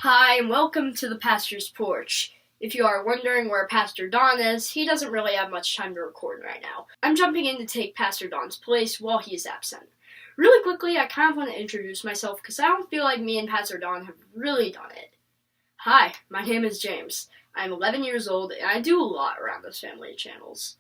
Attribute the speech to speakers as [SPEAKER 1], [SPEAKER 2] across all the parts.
[SPEAKER 1] Hi, and welcome to the Pastor's Porch. If you are wondering where Pastor Don is, he doesn't really have much time to record right now. I'm jumping in to take Pastor Don's place while he is absent. Really quickly, I kind of want to introduce myself because I don't feel like me and Pastor Don have really done it. Hi, my name is James. I'm 11 years old, and I do a lot around this family of channels.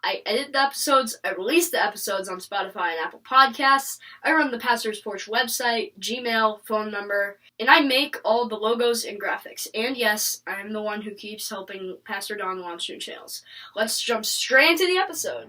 [SPEAKER 1] I edit the episodes, I release the episodes on Spotify and Apple Podcasts, I run the Pastor's Porch website, Gmail, phone number, and I make all the logos and graphics. And yes, I'm the one who keeps helping Pastor Don launch new channels. Let's jump straight into the episode.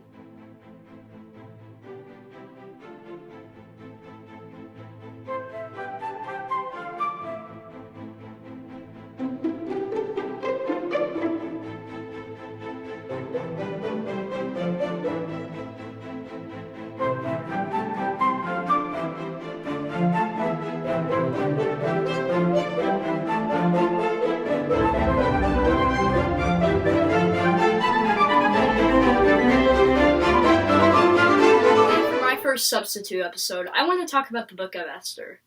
[SPEAKER 1] Substitute episode, I want to talk about the Book of Esther.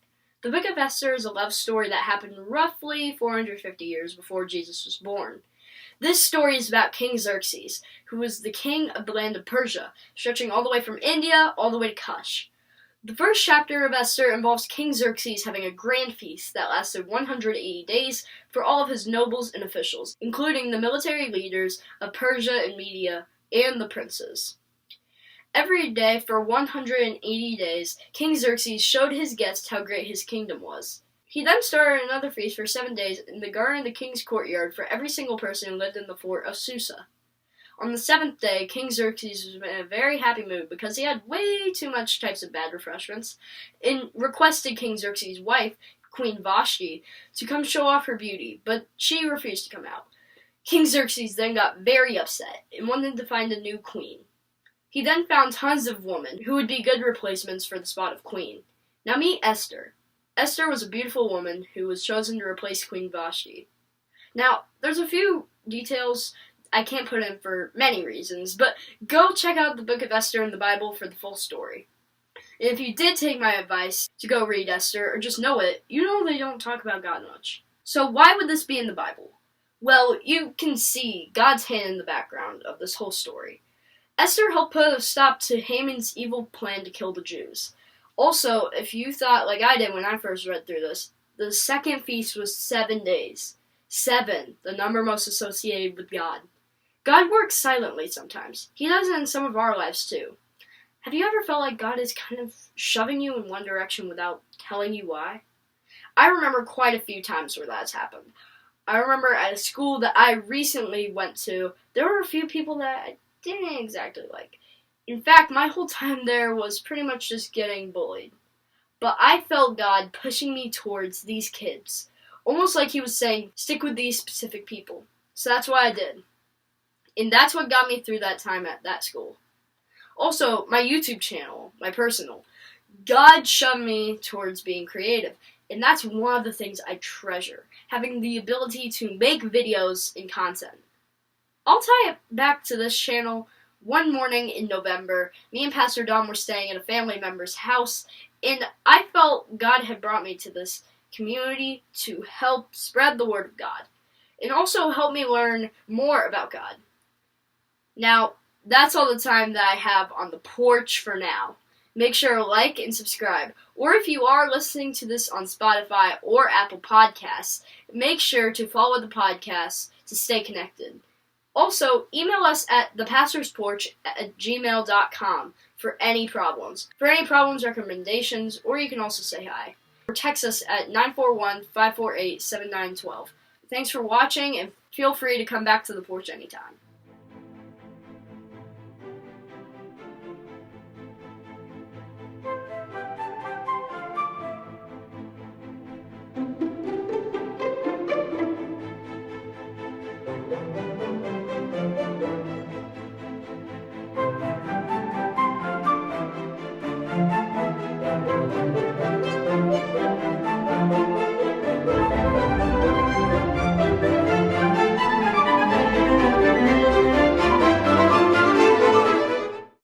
[SPEAKER 1] The Book of Esther is a love story that happened roughly 450 years before Jesus was born. This story is about King Xerxes, who was the king of the land of Persia, stretching all the way from India all the way to Kush. The first chapter of Esther involves King Xerxes having a grand feast that lasted 180 days for all of his nobles and officials, including the military leaders of Persia and Media and the princes. Every day for 180 days, King Xerxes showed his guests how great his kingdom was. He then started another feast for 7 days in the garden of the king's courtyard for every single person who lived in the fort of Susa. On the 7th day, King Xerxes was in a very happy mood because he had way too much types of bad refreshments and requested King Xerxes' wife, Queen Vashti, to come show off her beauty, but she refused to come out. King Xerxes then got very upset and wanted to find a new queen. He then found tons of women who would be good replacements for the spot of queen. Now meet Esther. Esther was a beautiful woman who was chosen to replace Queen Vashti. Now, there's a few details I can't put in for many reasons, but go check out the Book of Esther in the Bible for the full story. And if you did take my advice to go read Esther, or just know it, you know they don't talk about God much. So why would this be in the Bible? Well, you can see God's hand in the background of this whole story. Esther helped put a stop to Haman's evil plan to kill the Jews. Also, if you thought like I did when I first read through this, the second feast was 7 days. 7, the number most associated with God. God works silently sometimes. He does it in some of our lives too. Have you ever felt like God is kind of shoving you in one direction without telling you why? I remember quite a few times where that's happened. I remember at a school that I recently went to, there were a few people that I didn't exactly like. In fact, my whole time there was pretty much just getting bullied. But I felt God pushing me towards these kids. Almost like he was saying, stick with these specific people. So that's what I did. And that's what got me through that time at that school. Also, my YouTube channel, my personal, God shoved me towards being creative. And that's one of the things I treasure. Having the ability to make videos and content. I'll tie it back to this channel. One morning in November, me and Pastor Don were staying at a family member's house, and I felt God had brought me to this community to help spread the word of God, and also help me learn more about God. Now, that's all the time that I have on the porch for now. Make sure to like and subscribe, or if you are listening to this on Spotify or Apple Podcasts, make sure to follow the podcast to stay connected. Also, email us at thepastorsporch@gmail.com for any problems. For any problems, recommendations, or you can also say hi. Or text us at 941-548-7912. Thanks for watching, and feel free to come back to the porch anytime.